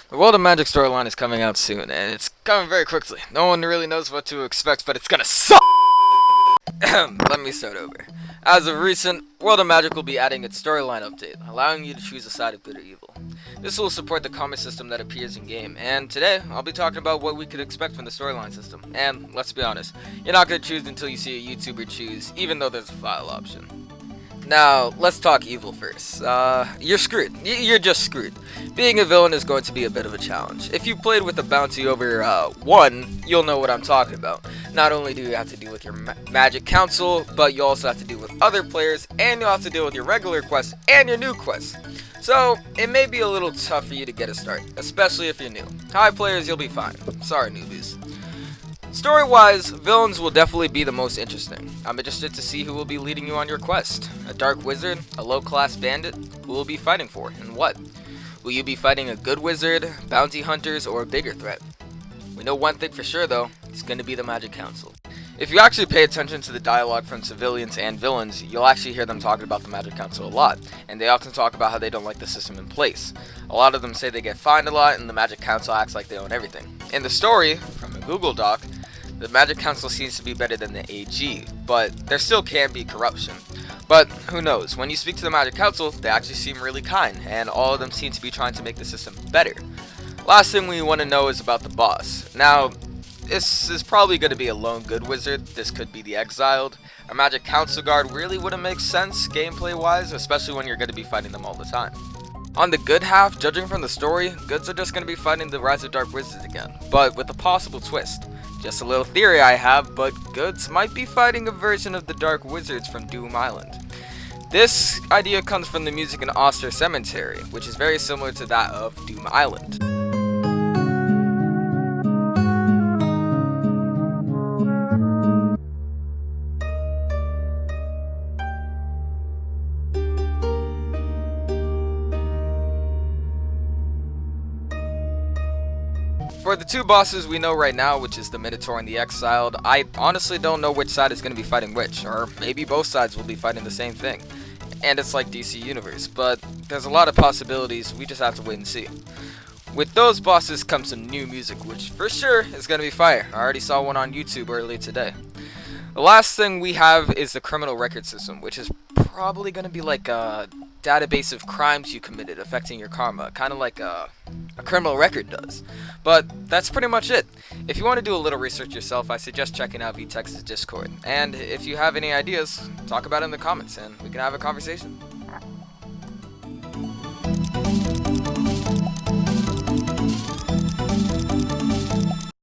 The World of Magic storyline is coming out soon, and it's coming very quickly. No one really knows what to expect, but it's gonna suck! Let me start over. As of recent, World of Magic will be adding its storyline update, allowing you to choose a side of good or evil. This will support the combat system that appears in game, and today, I'll be talking about what we could expect from the storyline system. And, let's be honest, you're not gonna choose until you see a YouTuber choose, even though there's a file option. Now, let's talk evil first. You're screwed. You're just screwed. Being a villain is going to be a bit of a challenge. If you played with a bounty over 1, you'll know what I'm talking about. Not only do you have to deal with your magic council, but you also have to deal with other players, and you'll have to deal with your regular quests and your new quests. So, it may be a little tough for you to get a start, especially if you're new. High players, you'll be fine. Sorry, newbies. Story-wise, villains will definitely be the most interesting. I'm interested to see who will be leading you on your quest. A dark wizard, a low-class bandit, who will be fighting for, and what? Will you be fighting a good wizard, bounty hunters, or a bigger threat? We know one thing for sure though, it's going to be the Magic Council. If you actually pay attention to the dialogue from civilians and villains, you'll actually hear them talking about the Magic Council a lot, and they often talk about how they don't like the system in place. A lot of them say they get fined a lot, and the Magic Council acts like they own everything. In the story, from a Google Doc, the Magic Council seems to be better than the AG, but there still can be corruption. But who knows, when you speak to the Magic Council, they actually seem really kind, and all of them seem to be trying to make the system better. Last thing we want to know is about the boss. Now, this is probably going to be a lone good wizard. This could be the Exiled. A Magic Council guard really wouldn't make sense gameplay wise, especially when you're going to be fighting them all the time. On the good half, judging from the story, goods are just going to be fighting the Rise of Dark Wizards again, but with a possible twist. Just a little theory I have, but goods might be fighting a version of the Dark Wizards from Doom Island. This idea comes from the music in Oster Cemetery, which is very similar to that of Doom Island. For the two bosses we know right now, which is the Minotaur and the Exiled, I honestly don't know which side is going to be fighting which, or maybe both sides will be fighting the same thing. And it's like DC Universe, but there's a lot of possibilities, we just have to wait and see. With those bosses comes some new music, which for sure is going to be fire. I already saw one on YouTube earlier today. The last thing we have is the criminal record system, which is probably going to be like a database of crimes you committed affecting your karma, kind of like a criminal record does. But that's pretty much it. If you want to do a little research yourself, I suggest checking out VTex's Discord. And if you have any ideas, talk about it in the comments and we can have a conversation.